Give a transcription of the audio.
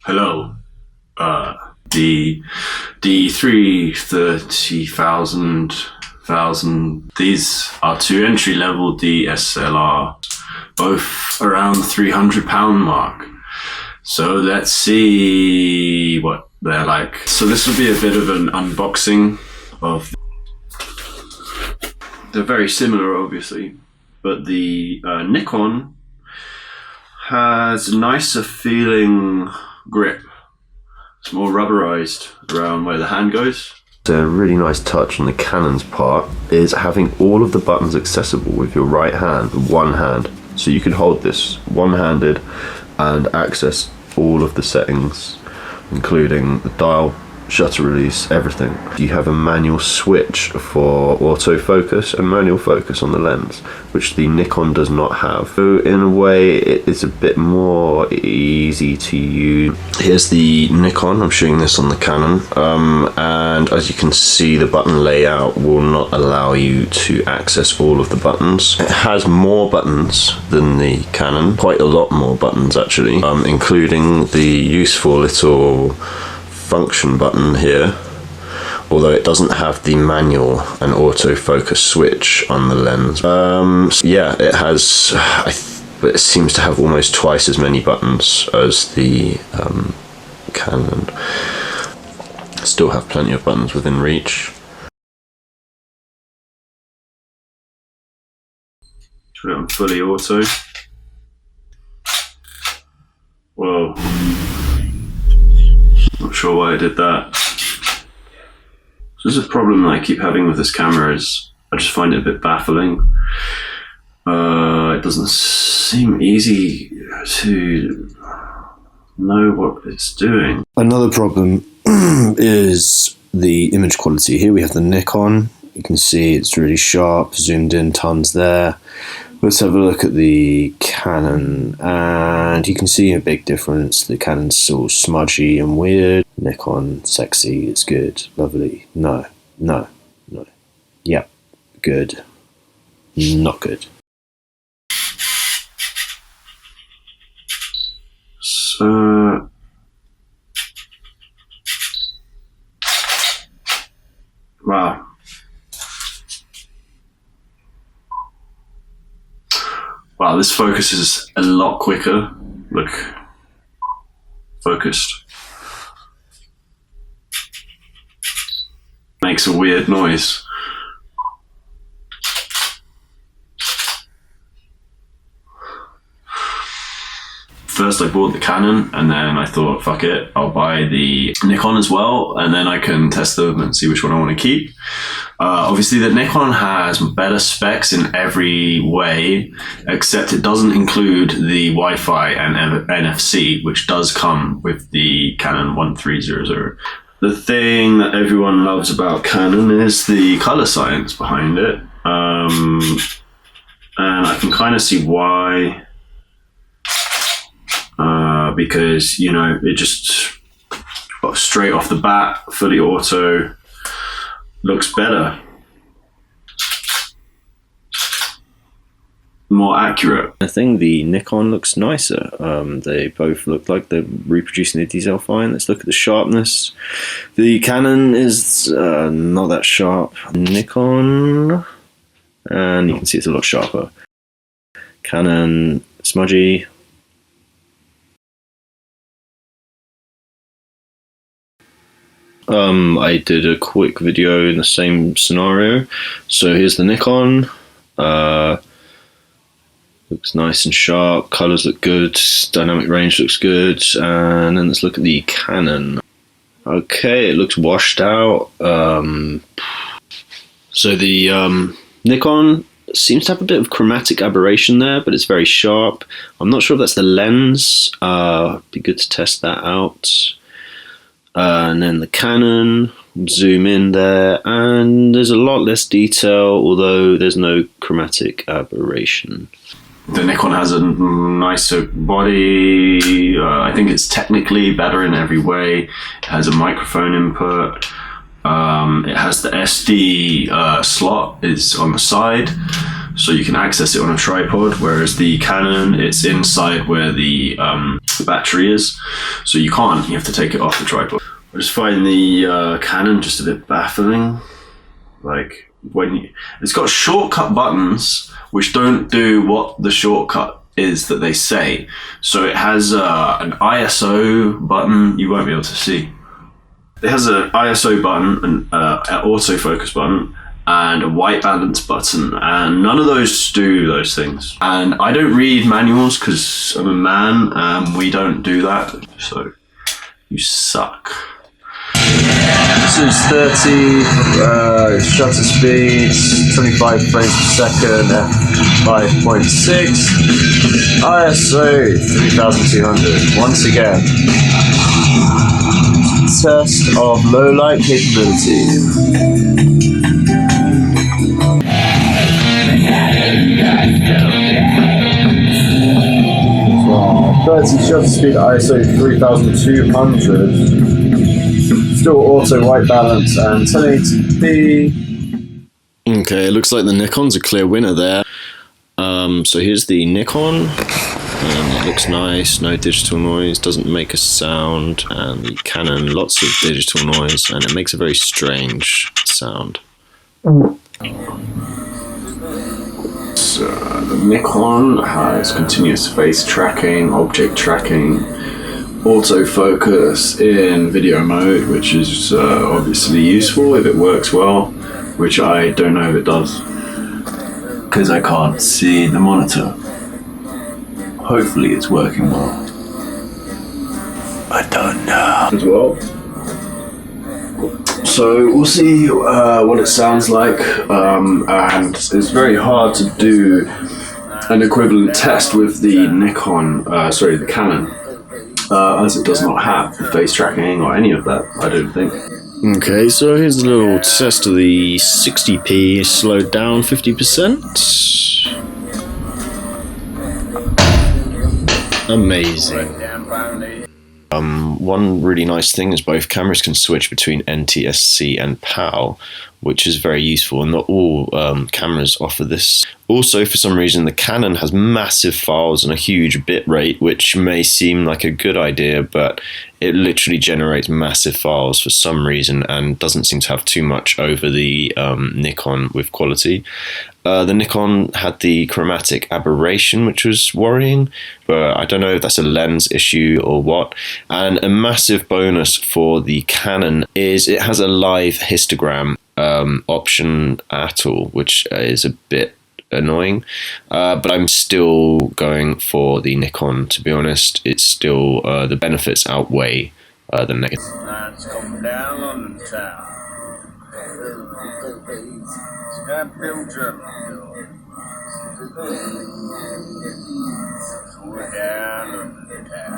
Hello. The D330,000, these are two entry-level DSLR, both around the £300 mark. So let's see what they're like. So this will be a bit of an unboxing of. They're very similar, obviously, but the Nikon has a nicer feeling grip. It's more rubberized around where the hand goes. A really nice touch on the Canon's part is having all of the buttons accessible with your right hand, one hand. So you can hold this one-handed and access all of the settings, including the dial, shutter release, everything. You have a manual switch for autofocus and manual focus on the lens, which the Nikon does not have. So in a way, it is a bit more easy to use. Here's the Nikon, I'm showing this on the Canon, and as you can see, the button layout will not allow you to access all of the buttons. It has more buttons than the Canon, quite a lot more buttons actually, including the useful little function button here, although it doesn't have the manual and autofocus switch on the lens. Yeah, it has, it seems to have almost twice as many buttons as the Canon. Still have plenty of buttons within reach. Put it on fully auto. Whoa. Not sure why I did that. So this is a problem that I keep having with this camera, is I just find it a bit baffling. It doesn't seem easy to know what it's doing. Another problem is the image quality. Here we have the Nikon. You can see it's really sharp, zoomed in tons there. Let's have a look at the Canon, and you can see a big difference. The Canon's all smudgy and weird. Nikon, sexy, it's good, lovely. No. Yep, good. Not good. So wow. Wow, this focus is a lot quicker. Look, focused. Makes a weird noise. First I bought the Canon, and then I thought, fuck it, I'll buy the Nikon as well, and then I can test them and see which one I want to keep. Obviously the Nikon has better specs in every way, except it doesn't include the Wi-Fi and NFC, which does come with the Canon 1300. The thing that everyone loves about Canon is the color science behind it, and I can kind of see why. Because, you know, it just straight off the bat, fully auto, looks better, more accurate. I think the Nikon looks nicer. They both look like they're reproducing the detail fine. Let's look at the sharpness. The Canon is not that sharp. Nikon, and you can see it's a lot sharper. Canon, smudgy. I did a quick video in the same scenario. So here's the Nikon. Looks nice and sharp, colors look good, dynamic range looks good, and then let's look at the Canon. Okay, it looks washed out. So the Nikon seems to have a bit of chromatic aberration there, but it's very sharp. I'm not sure if that's the lens. Be good to test that out. And then the Canon, zoom in there, and there's a lot less detail, although there's no chromatic aberration. The Nikon has a nicer body. I think it's technically better in every way. It has a microphone input. It has the SD slot is on the side. so you can access it on a tripod, whereas the Canon, it's inside where the battery is, so you can't, you have to take it off the tripod. I just find the Canon just a bit baffling. Like, it's got shortcut buttons which don't do what the shortcut is that they say. So it has an ISO button, you won't be able to see. It has an ISO button, an autofocus button, and a white balance button, and none of those do those things. And I don't read manuals because I'm a man and we don't do that, so you suck. This is 30 shutter speed, 25 frames per second, f5.6, ISO 3200. Once again, test of low light capability. 30 shutter speed, ISO 3200. Still auto white balance and 1080p. Okay, it looks like the Nikon's a clear winner there. So here's the Nikon, and it looks nice, no digital noise, doesn't make a sound, and the Canon, lots of digital noise, and it makes a very strange sound. So the Nikon has continuous face tracking, object tracking, autofocus in video mode, which is obviously useful if it works well, which I don't know if it does because I can't see the monitor. Hopefully it's working well. I don't know as well. So we'll see what it sounds like, and it's very hard to do an equivalent test with the the Canon. As it does not have the face tracking or any of that, I don't think. Okay, so here's a little test of the 60p slowed down 50%. Amazing. One really nice thing is both cameras can switch between NTSC and PAL, which is very useful, and not all cameras offer this. Also, for some reason, the Canon has massive files and a huge bit rate, which may seem like a good idea, but it literally generates massive files for some reason and doesn't seem to have too much over the Nikon with quality. The Nikon had the chromatic aberration, which was worrying, but I don't know if that's a lens issue or what. And a massive bonus for the Canon is it has a live histogram option at all, which is a bit annoying, but I'm still going for the Nikon, to be honest. It's still the benefits outweigh the negatives. Nights come down London town. Snap them German doors. We're down London town.